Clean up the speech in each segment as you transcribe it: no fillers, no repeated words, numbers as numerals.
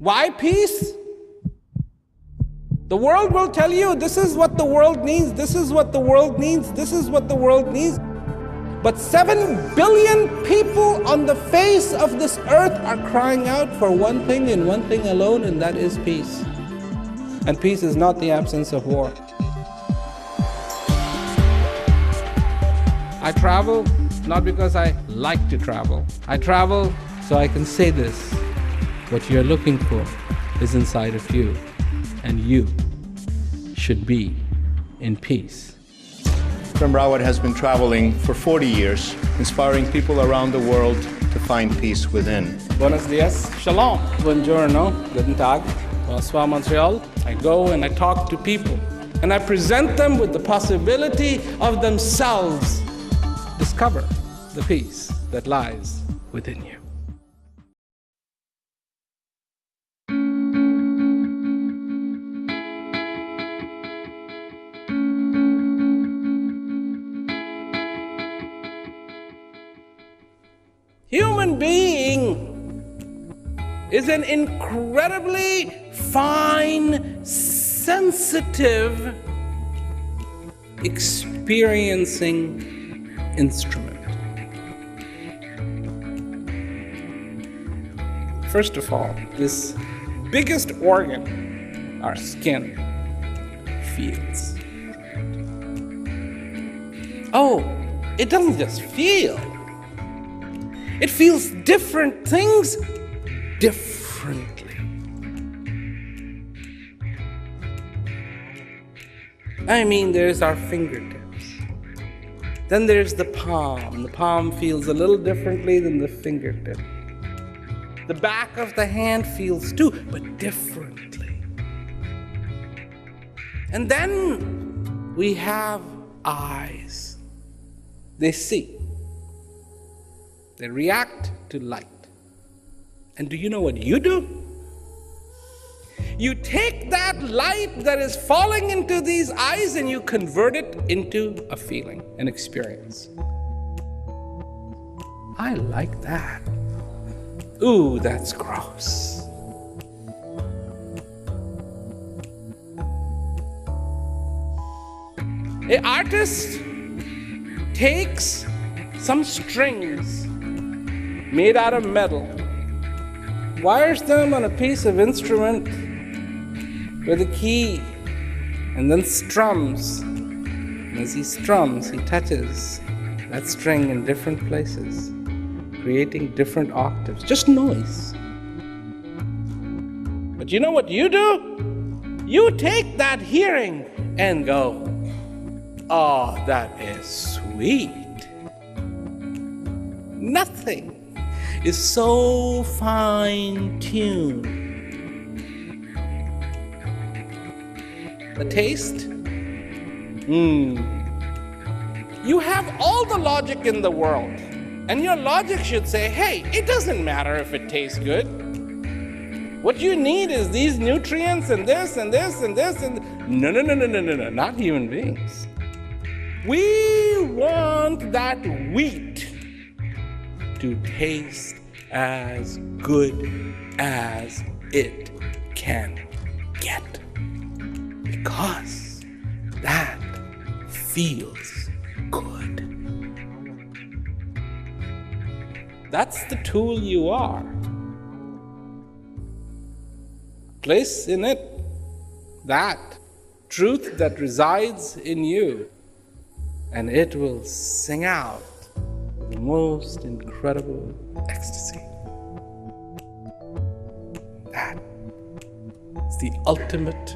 Why peace? The world will tell you this is what the world needs, this is what the world needs, this is what the world needs. But 7 billion people on the face of this earth are crying out for one thing and one thing alone, and that is peace. And peace is not the absence of war. I travel not because I like to travel. I travel so I can say this. What you're looking for is inside of you, and you should be in peace. From Rawat has been traveling for 40 years, inspiring people around the world to find peace within. Buenos dias, shalom, buongiorno, guten tag, bonsoir Montreal. I go and I talk to people, and I present them with the possibility of themselves discover the peace that lies within you. Human being is an incredibly fine, sensitive, experiencing instrument. First of all, this biggest organ, our skin, feels. Oh, it doesn't just feel. It feels different things differently. I mean, there's our fingertips. Then there's the palm. The palm feels a little differently than the fingertip. The back of the hand feels too, but differently. And then we have eyes. They see. They react to light. And do you know what you do? You take that light that is falling into these eyes and you convert it into a feeling, an experience. I like that. Ooh, that's gross. An artist takes some strings made out of metal, wires them on a piece of instrument with a key, and then strums. And as he strums, he touches that string in different places, creating different octaves, just noise. But you know what you do? You take that hearing and go, oh, that is sweet. Nothing is so fine-tuned. The taste? You have all the logic in the world, and your logic should say, hey, it doesn't matter if it tastes good. What you need is these nutrients and this and this and this and... No, not human beings. We want that wheat to taste as good as it can get, because that feels good. That's the tool you are. Place in it that truth that resides in you, and it will sing out the most incredible ecstasy. That is the ultimate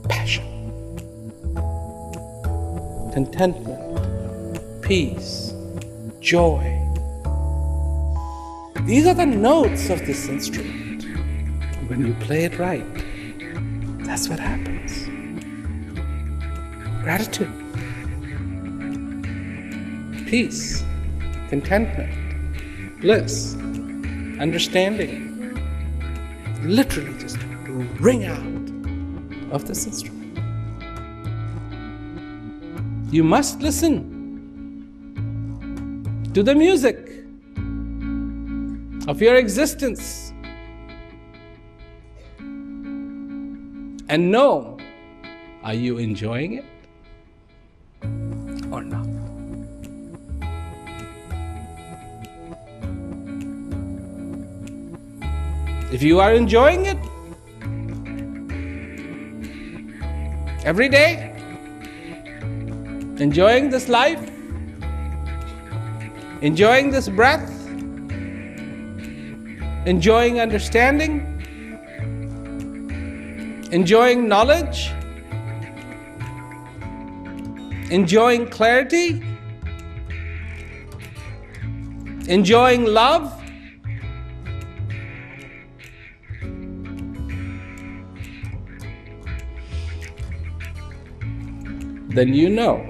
passion. Contentment, peace, joy. These are the notes of this instrument. When you play it right, that's what happens. Gratitude, peace, contentment, bliss, understanding, literally just ring out of this instrument. You must listen to the music of your existence and know, are you enjoying it or not? If you are enjoying it every day, enjoying this life, enjoying this breath, enjoying understanding, enjoying knowledge, enjoying clarity, enjoying love, then you know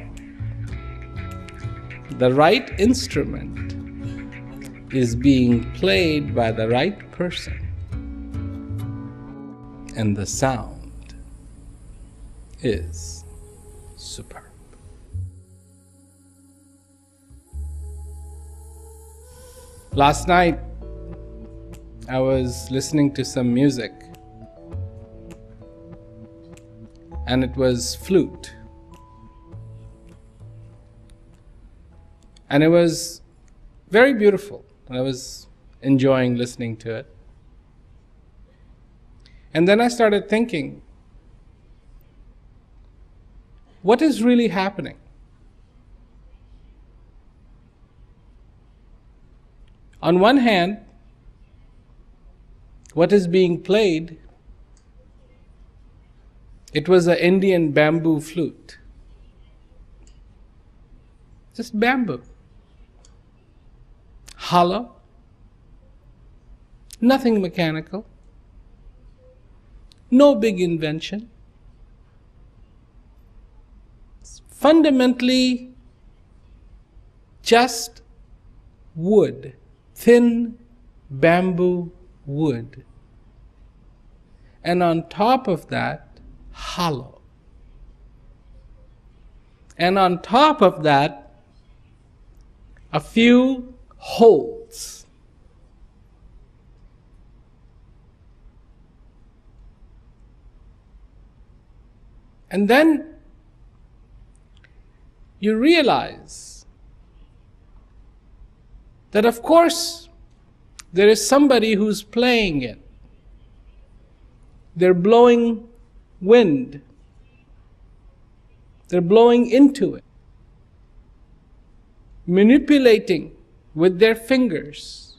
the right instrument is being played by the right person, and the sound is superb. Last night, I was listening to some music, and it was flute. And it was very beautiful. I was enjoying listening to it. And then I started thinking, what is really happening? On one hand, what is being played, it was an Indian bamboo flute. Just bamboo. Hollow, nothing mechanical, no big invention. It's fundamentally just wood, thin bamboo wood. And on top of that, hollow. And on top of that, a few holes. And then you realize that, of course, there is somebody who's playing it. They're blowing wind. They're blowing into it, manipulating with their fingers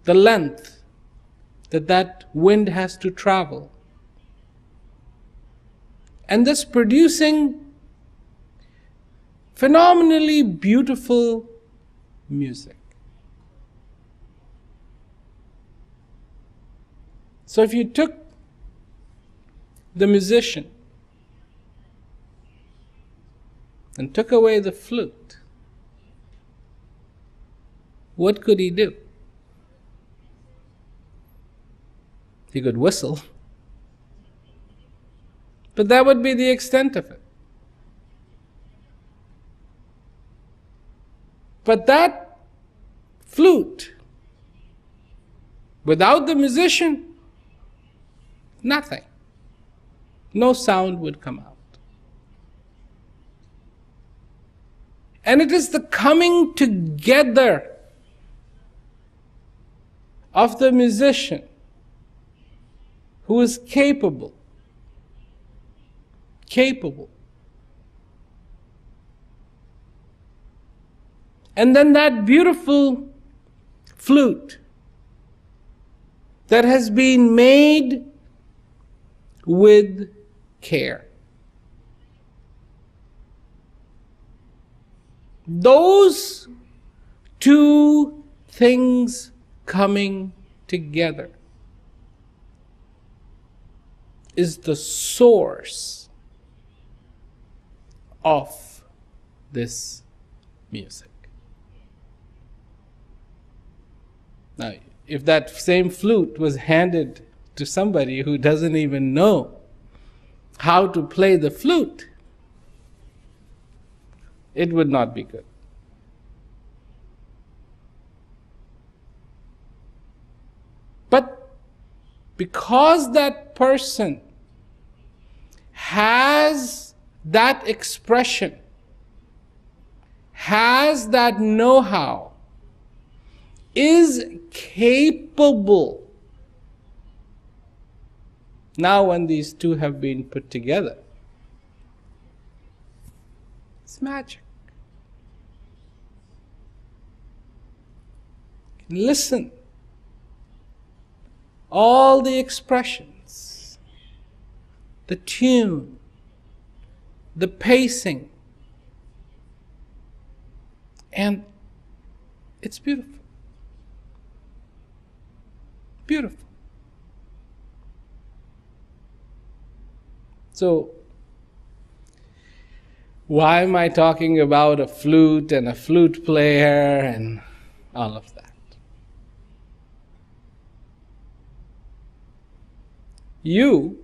the length that wind has to travel, and thus producing phenomenally beautiful music. So if you took the musician and took away the flute, what could he do? He could whistle. But that would be the extent of it. But that flute, without the musician, nothing. No sound would come out. And it is the coming together of the musician who is capable. And then that beautiful flute that has been made with care. Those two things coming together is the source of this music. Now, if that same flute was handed to somebody who doesn't even know how to play the flute, it would not be good. But because that person has that expression, has that know-how, is capable. Now when these two have been put together, it's magic. Listen. All the expressions, the tune, the pacing, and it's beautiful. Beautiful. So, why am I talking about a flute and a flute player and all of that? You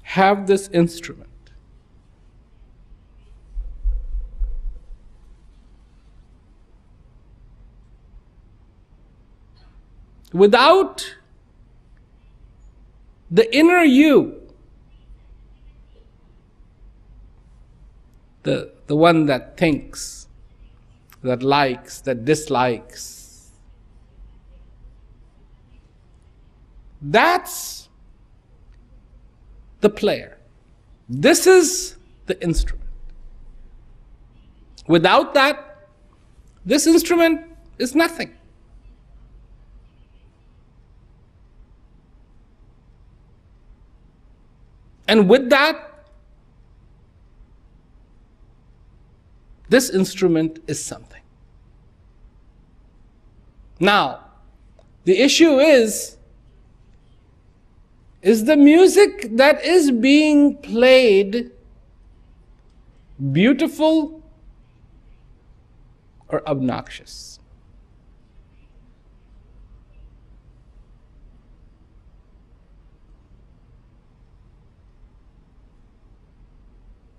have this instrument. Without the inner you, the one that thinks, that likes, that dislikes, that's the player. This is the instrument. Without that, this instrument is nothing. And with that, this instrument is something. Now, the issue is the music that is being played beautiful or obnoxious?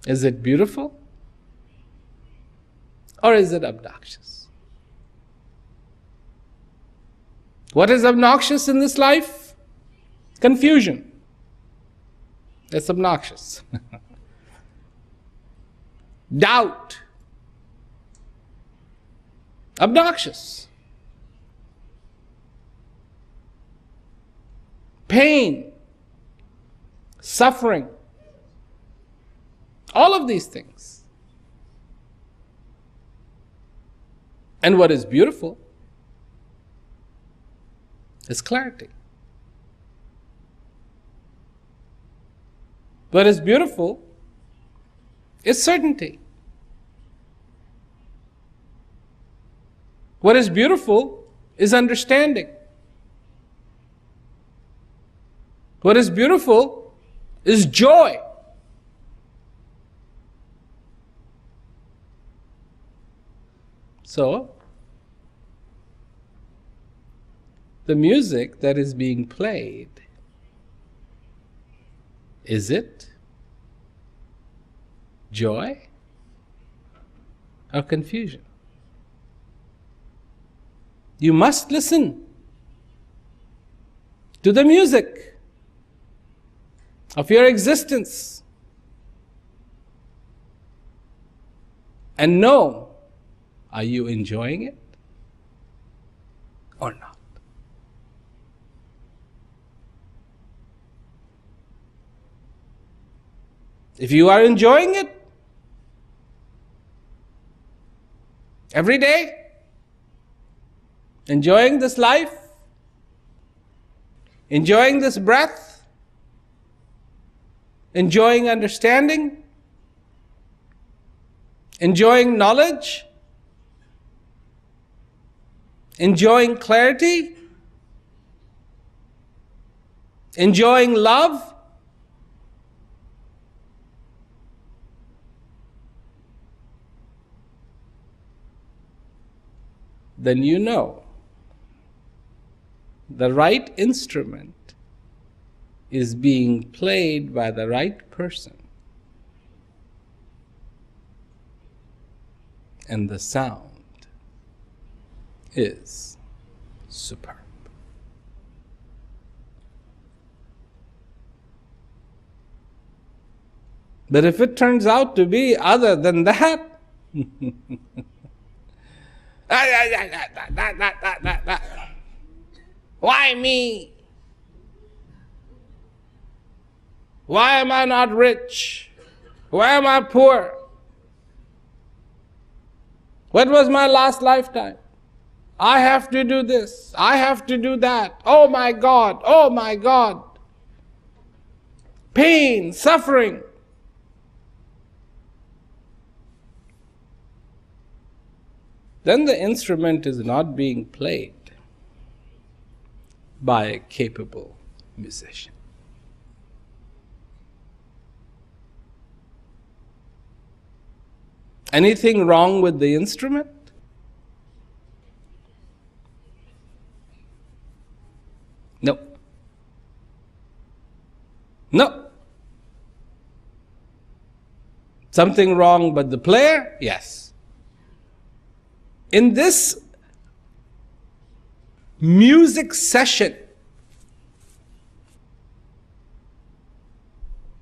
Is it beautiful or is it obnoxious? What is obnoxious in this life? Confusion. It's obnoxious. Doubt. Obnoxious. Pain. Suffering. All of these things. And what is beautiful is clarity. What is beautiful is certainty. What is beautiful is understanding. What is beautiful is joy. So, the music that is being played, is it joy or confusion? You must listen to the music of your existence and know, are you enjoying it or not? If you are enjoying it every day, enjoying this life, enjoying this breath, enjoying understanding, enjoying knowledge, enjoying clarity, enjoying love, then you know the right instrument is being played by the right person, and the sound is superb. But if it turns out to be other than that, why me? Why am I not rich? Why am I poor? What was my last lifetime? I have to do this. I have to do that. Oh my God. Oh my God. Pain, suffering. Then the instrument is not being played by a capable musician. Anything wrong with the instrument? No. No. Something wrong but the player? Yes. In this music session,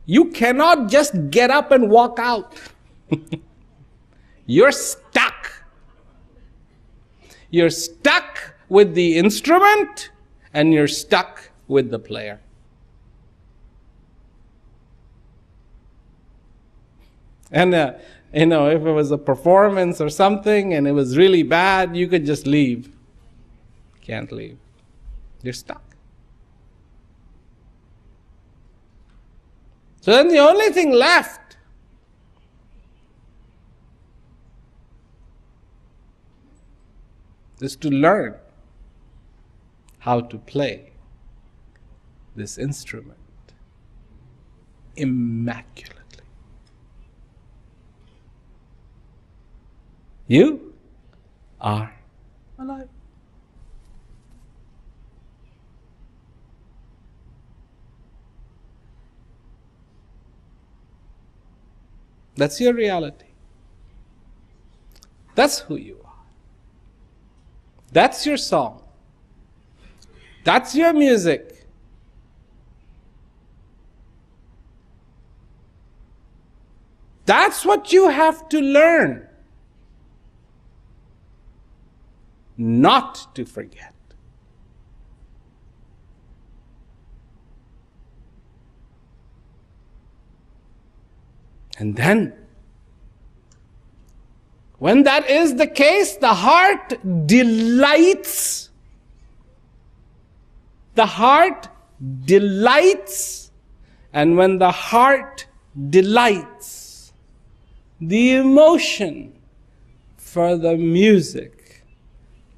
you cannot just get up and walk out. You're stuck. You're stuck with the instrument and you're stuck with the player. And if it was a performance or something and it was really bad, you could just leave. Can't leave. You're stuck. So then the only thing left is to learn how to play this instrument immaculately. You are alive. That's your reality. That's who you are. That's your song. That's your music. That's what you have to learn. Not to forget. And then, when that is the case, the heart delights. The heart delights. And when the heart delights, the emotion for the music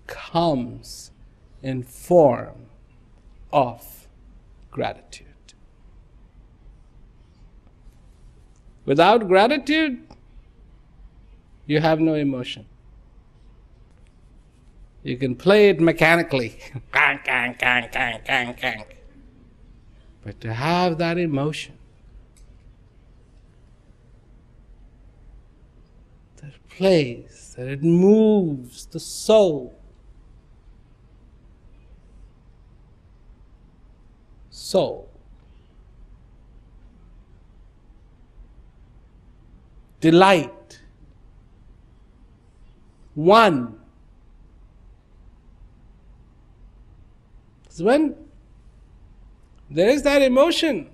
comes in form of gratitude. Without gratitude, you have no emotion. You can play it mechanically. But to have that emotion that plays, that it moves the soul. Delight. One. So when there is that emotion,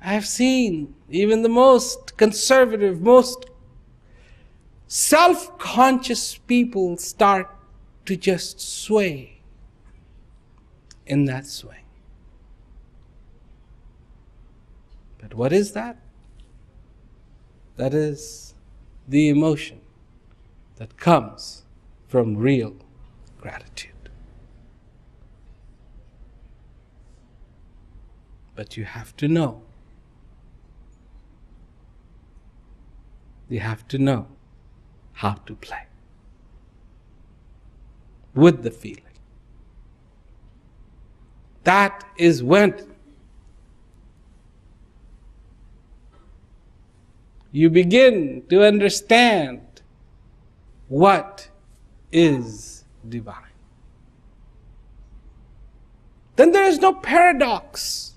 I have seen even the most conservative, most self-conscious people start to just sway in that swing. But what is that? That is the emotion that comes from real gratitude. But you have to know. You have to know how to play with the feeling. That is when you begin to understand what is divine. Then there is no paradox.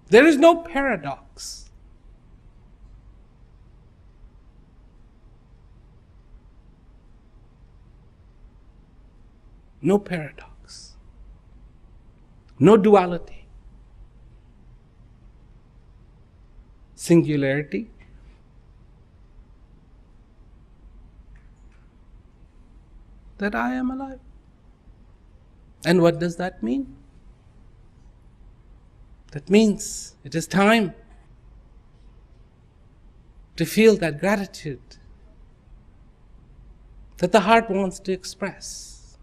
There is no paradox. No paradox. No duality. Singularity. That I am alive. And what does that mean? That means it is time to feel that gratitude that the heart wants to express,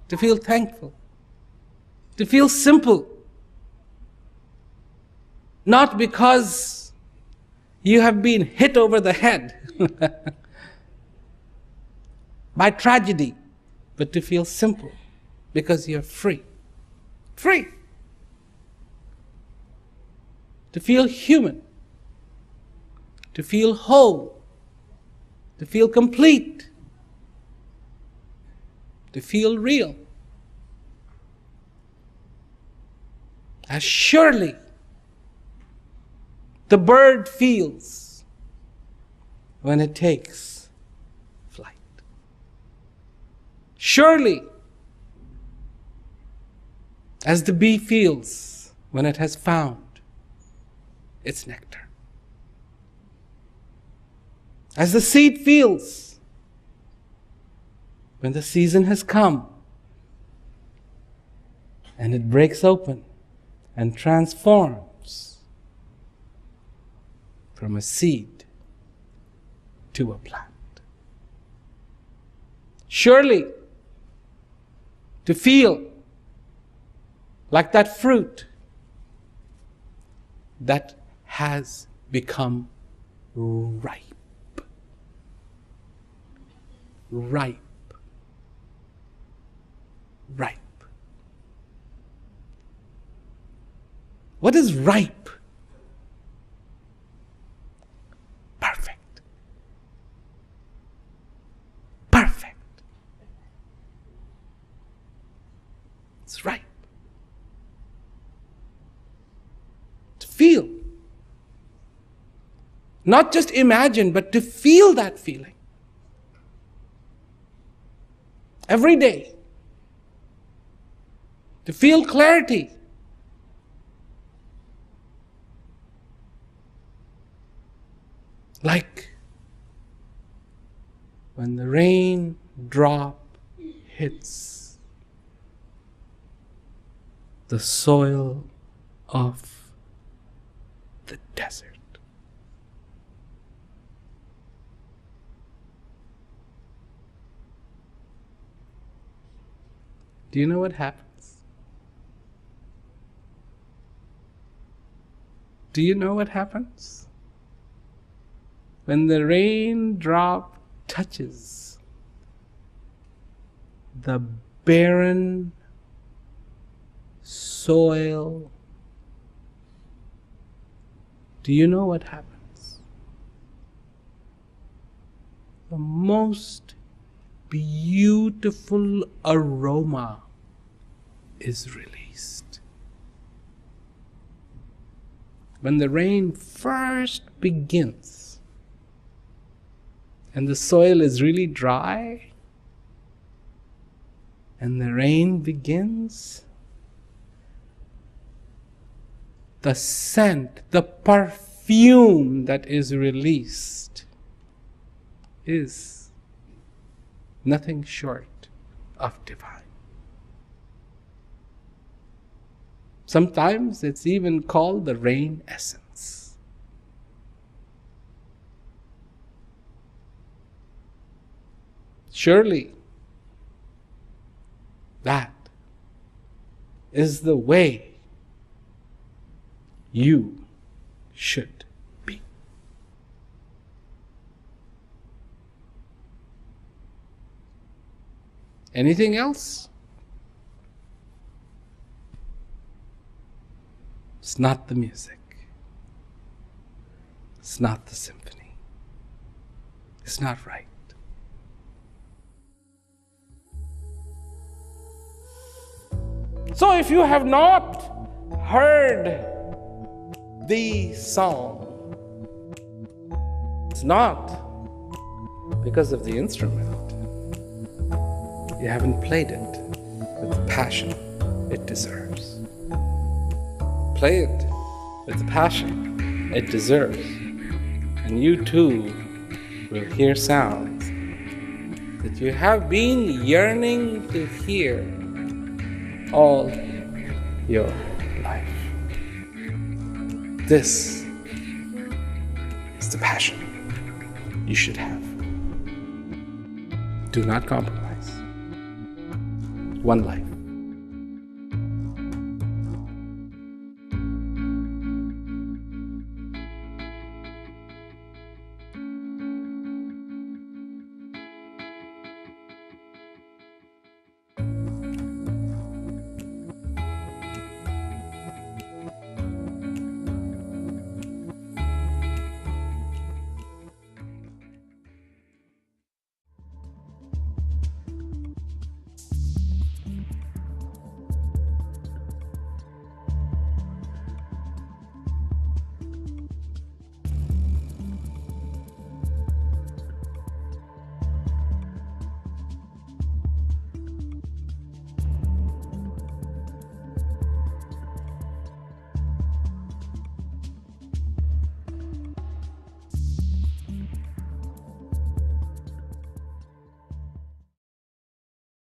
to feel thankful, to feel simple. Not because you have been hit over the head by tragedy, but to feel simple because you're free. Free. To feel human. To feel whole. To feel complete. To feel real. As surely the bird feels when it takes flight. Surely as the bee feels when it has found its nectar. As the seed feels when the season has come and it breaks open and transforms from a seed to a plant. Surely, to feel like that fruit that has become ripe. Ripe. Ripe. What is ripe? Perfect. Perfect. It's ripe. To feel. Not just imagine, but to feel that feeling. Every day. To feel clarity. Like when the rain drop hits the soil of the desert. Do you know what happens? Do you know what happens? When the raindrop touches the barren soil, do you know what happens? The most beautiful aroma is released. When the rain first begins and the soil is really dry and the rain begins, the scent, the perfume that is released is nothing short of divine. Sometimes it's even called the rain essence. Surely that is the way you should be. Anything else? It's not the music. It's not the symphony. is not right. So if you have not heard the song, it's not because of the instrument. You haven't played it with the passion it deserves. Play it with the passion it deserves, and you too will hear sounds that you have been yearning to hear all your life. This is the passion you should have. Do not compromise. One life.